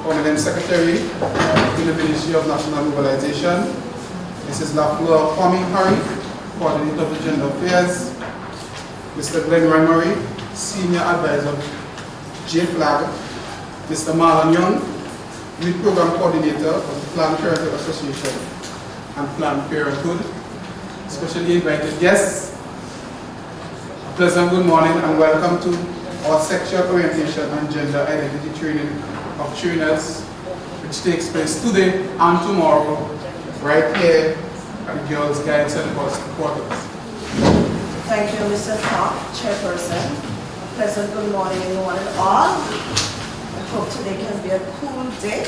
Permanent Secretary in the Ministry of National Mobilization. Mrs. Lafleur Kwame-Harry, Coordinator of Gender Affairs. Mr. Glenn Murray, Senior Advisor, J-Flag. Mr. Marlon Young, Lead Program Coordinator of the Planned Parenthood Association and Planned Parenthood. Especially invited guests, a pleasant good morning and welcome to our sexual orientation and gender identity training of trainers, which takes place today and tomorrow, right here at the Girls Guidance Headquarters. Thank you, Mr. Clark, Chairperson. Pleasant good morning, one and all. I hope today can be a cool day.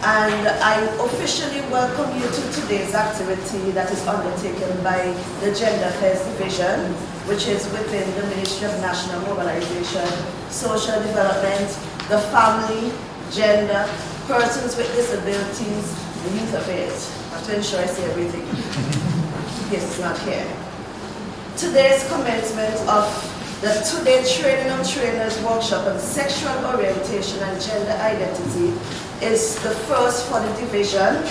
And I officially welcome you to today's activity that is undertaken by the Gender Affairs Division, which is within the Ministry of National Mobilization, Social Development, the Family, Gender, Persons with Disabilities, and Youth Affairs. I have to ensure I say everything in case it's not here. Today's commencement of the two-day Training of Trainers workshop on sexual orientation and gender identity is the first for the division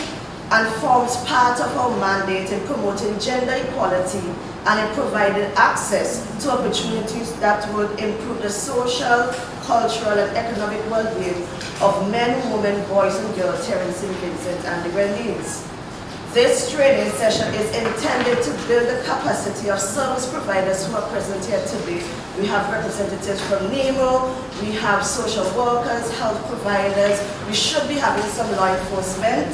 and forms part of our mandate in promoting gender equality and in providing access to opportunities that would improve the social, cultural, and economic well-being of men, women, boys, and girls here in St. Vincent and the Grenadines. This training session is intended to build the capacity of service providers who are present here today. We have representatives from NEMO, we have social workers, health providers, we should be having some law enforcement.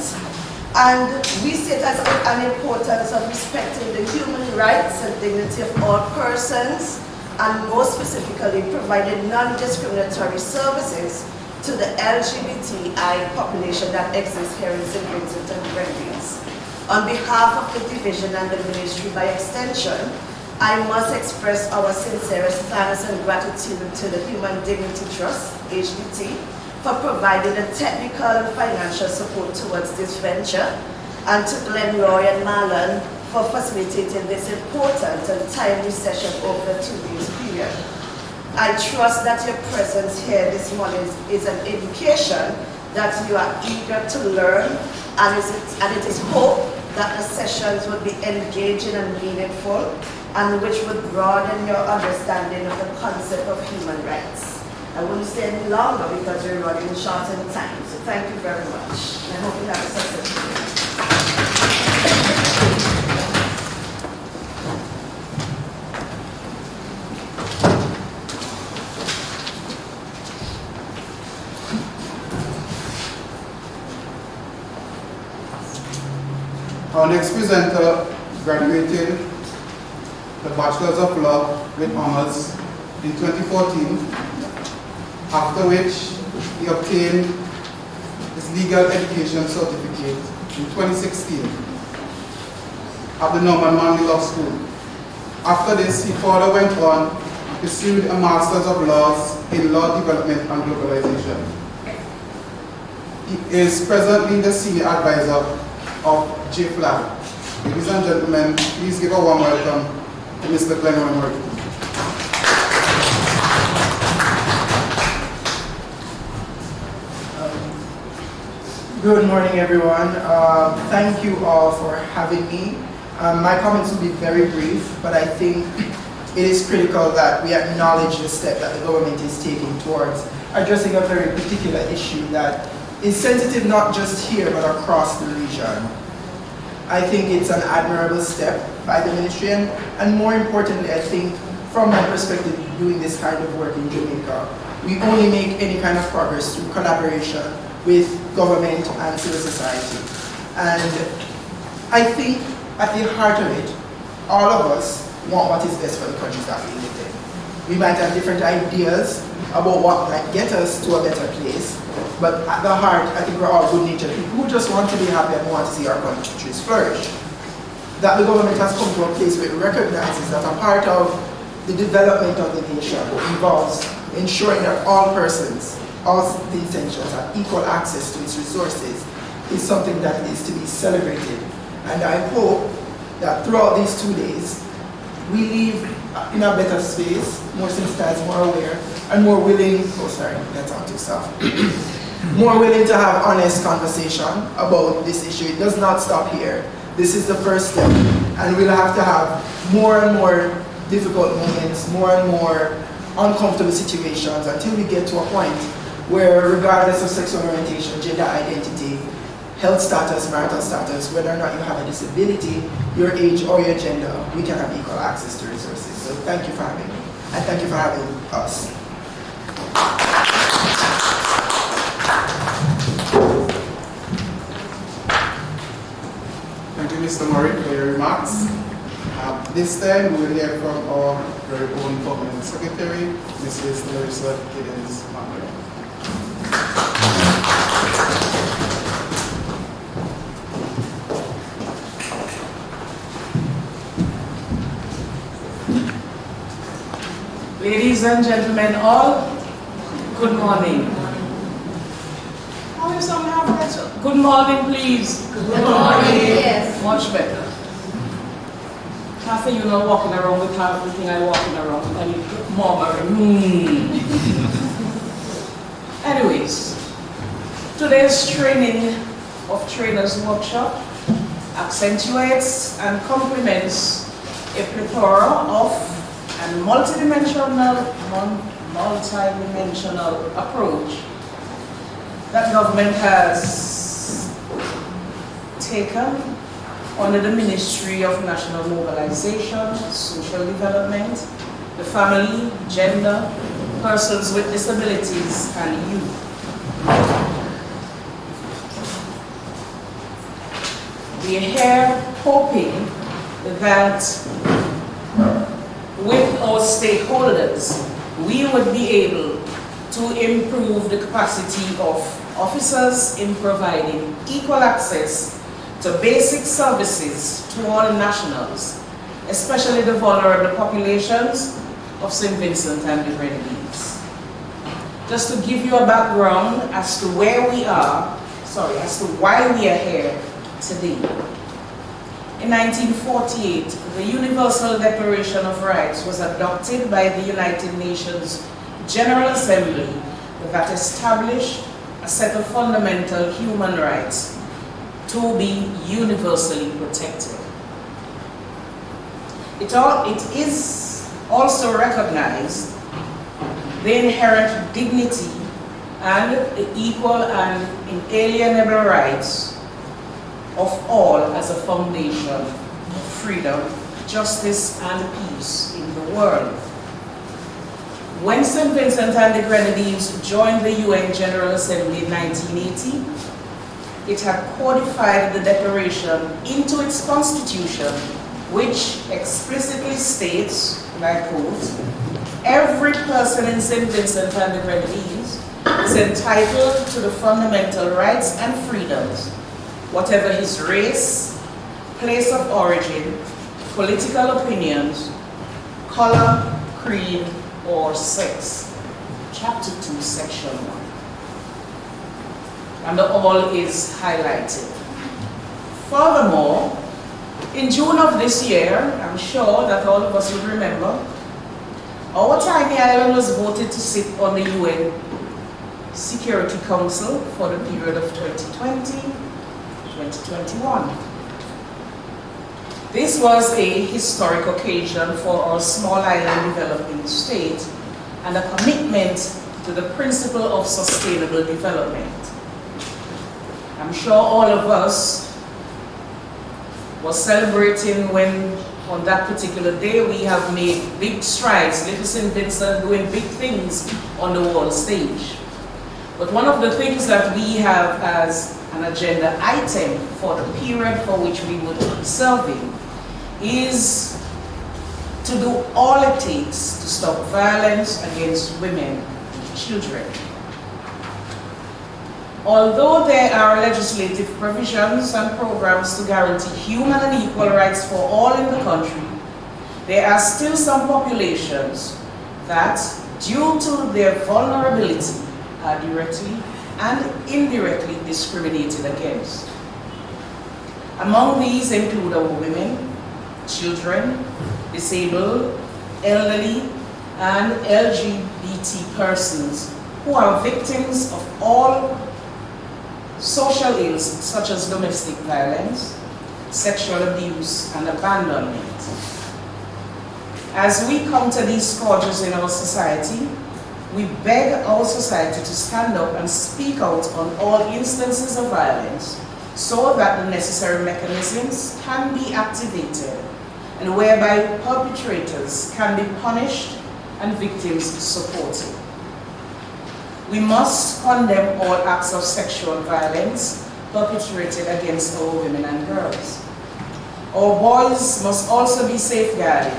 And we see it as an importance of respecting the human rights and dignity of all persons, and more specifically providing non-discriminatory services to the LGBTI population that exists here in St. Vincent and the Grenadines. On behalf of the division and the ministry by extension, I must express our sincerest thanks and gratitude to the Human Dignity Trust, HDT, for providing the technical and financial support towards this venture, and to Glenn, Roy, and Marlon for facilitating this important and timely session over the 2 days period. I trust that your presence here this morning is an indication that you are eager to learn, and it is hoped that the sessions would be engaging and meaningful, and which would broaden your understanding of the concept of human rights. I won't stay any longer because we're running short on time, so thank you very much. And I hope you have a successful day. Our next presenter graduated the Bachelor's of Law with honors in 2014, after which he obtained his legal education certificate in 2016 at the Norman Manley Law School. After this, he further went on and pursued a Master's of Laws in Law Development and Globalization. He is presently the Senior Advisor of J-Flag. Ladies and gentlemen, please give a warm welcome to Mr. Glenn Murray. Good morning, everyone. Thank you all for having me. My comments will be very brief, but I think it is critical that we acknowledge the step that the government is taking towards addressing a very particular issue that is sensitive not just here, but across the region. I think it's an admirable step by the ministry, and more importantly, I think from my perspective, doing this kind of work in Jamaica, we only make any kind of progress through collaboration with government and civil society. And I think at the heart of it, all of us want what is best for the countries that we live in. We might have different ideas about what might get us to a better place, but at the heart, I think we're all good-natured people who just want to be happy and want to see our countries flourish. That the government has come to a place where it recognizes that a part of the development of the nation involves ensuring that all persons, all the essentials, have equal access to its resources is something that is to be celebrated. And I hope that throughout these 2 days, we leave in a better space, more sensitized, more aware, and more willing, that's on too soft, more willing to have honest conversation about this issue. It does not stop here. This is the first step, and we'll have to have more and more difficult moments, more and more uncomfortable situations until we get to a point where, regardless of sexual orientation, gender identity, health status, marital status, whether or not you have a disability, your age or your gender, we can have equal access to resources. So thank you for having me, and thank you for having us. Thank you, Mr. Murray, for your remarks. This time, we will hear from our very own Permanent Secretary, Mrs. Larissa Giddens-Manuel. Ladies and gentlemen, all, good morning. Good morning, please. Good morning. Yes. Much better. Half of you not walking around with half the thing I walking around with, and you murmuring. Anyways, today's training of trainers workshop accentuates and complements a plethora of and multidimensional approach that government has taken under the Ministry of National Mobilization, Social Development, the Family, Gender, Persons with Disabilities, and Youth. We are here hoping that with our stakeholders, we would be able to improve the capacity of officers in providing equal access to basic services to all nationals, especially the vulnerable populations of St. Vincent and the Grenadines. Just to give you a background as to where we are, as to why we are here today. In 1948, the Universal Declaration of Rights was adopted by the United Nations General Assembly that established a set of fundamental human rights to be universally protected. It is also recognized the inherent dignity and the equal and inalienable rights of all as a foundation of freedom, justice, and peace in the world. When St. Vincent and the Grenadines joined the UN General Assembly in 1980, it had codified the declaration into its constitution, which explicitly states, and I quote, "Every person in St. Vincent and the Grenadines is entitled to the fundamental rights and freedoms, whatever his race, place of origin, political opinions, color, creed, or sex." Chapter 2, Section 1. And the all is highlighted. Furthermore, in June of this year, I'm sure that all of us would remember, our tiny island was voted to sit on the UN Security Council for the period of 2020-2021. This was a historic occasion for our small island developing state and a commitment to the principle of sustainable development. I'm sure all of us were celebrating when on that particular day we have made big strides, little St. Vincent doing big things on the world stage. But one of the things that we have as an agenda item for the period for which we would be serving is to do all it takes to stop violence against women and children. Although there are legislative provisions and programs to guarantee human and equal rights for all in the country, there are still some populations that, due to their vulnerability, are directly and indirectly discriminated against. Among these include our women, children, disabled, elderly, and LGBT persons who are victims of all social ills such as domestic violence, sexual abuse, and abandonment. As we counter these scourges in our society, we beg our society to stand up and speak out on all instances of violence so that the necessary mechanisms can be activated and whereby perpetrators can be punished and victims supported. We must condemn all acts of sexual violence perpetrated against our women and girls. Our boys must also be safeguarded,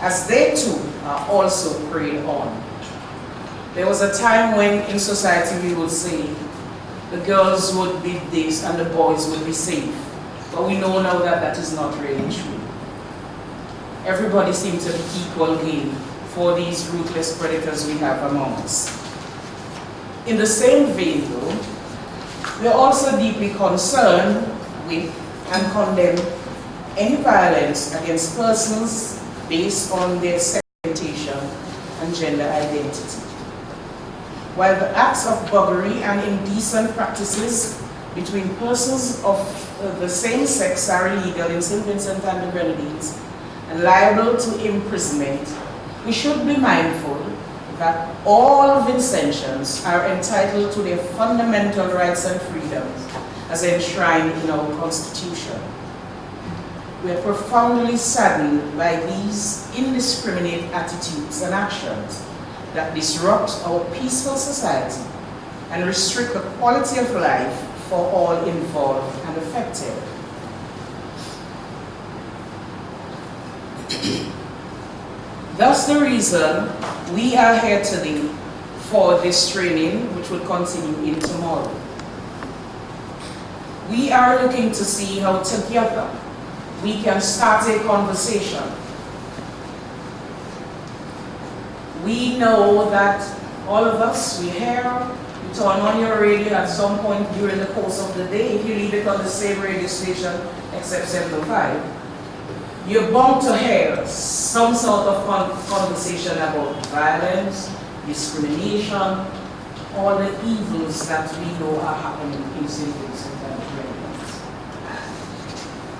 as they too are also preyed on. There was a time when in society we would say the girls would be this and the boys would be safe. But we know now that that is not really true. Everybody seems to be equal game for these ruthless predators we have among us. In the same vein though, we are also deeply concerned with and condemn any violence against persons based on their segmentation and gender identity. While the acts of buggery and indecent practices between persons of the same sex are illegal in St. Vincent and the Grenadines and liable to imprisonment, we should be mindful that all Vincentians are entitled to their fundamental rights and freedoms as enshrined in our Constitution. We are profoundly saddened by these indiscriminate attitudes and actions that disrupt our peaceful society and restrict the quality of life for all involved and affected. Thus the reason we are here today for this training, which will continue in tomorrow. We are looking to see how together we can start a conversation. We know that all of us, we hear, you turn on your radio at some point during the course of the day, if you leave it on the same radio station except 705, you're bound to hear some sort of conversation about violence, discrimination, all the evils that we know are happening in St. Vincent and the Grenadines.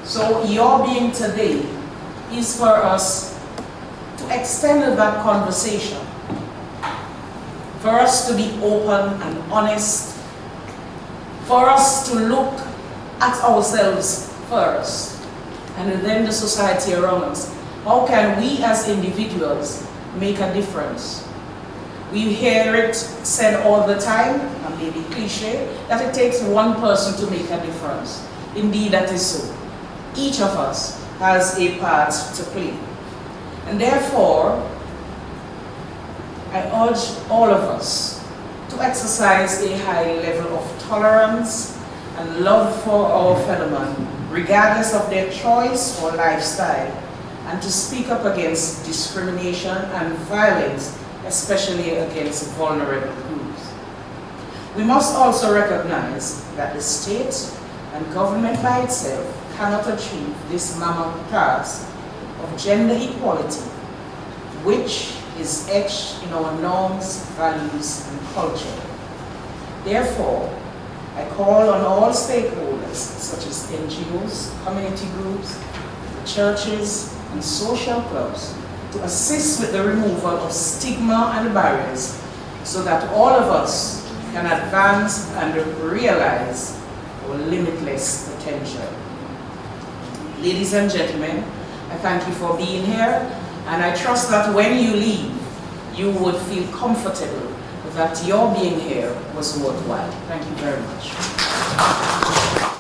So your being today is for us to extend that conversation, for us to be open and honest, for us to look at ourselves first, and then the society around us. How can we as individuals make a difference? We hear it said all the time, and maybe cliche, that it takes one person to make a difference. Indeed, that is so. Each of us has a part to play. And therefore, I urge all of us to exercise a high level of tolerance and love for our fellow man, regardless of their choice or lifestyle, and to speak up against discrimination and violence, especially against vulnerable groups. We must also recognize that the state and government by itself cannot achieve this mammoth task of gender equality, which is etched in our norms, values, and culture. Therefore, I call on all stakeholders, such as NGOs, community groups, the churches, and social clubs, to assist with the removal of stigma and barriers so that all of us can advance and realize our limitless potential. Ladies and gentlemen, I thank you for being here, and I trust that when you leave, you would feel comfortable that your being here was worthwhile. Thank you very much.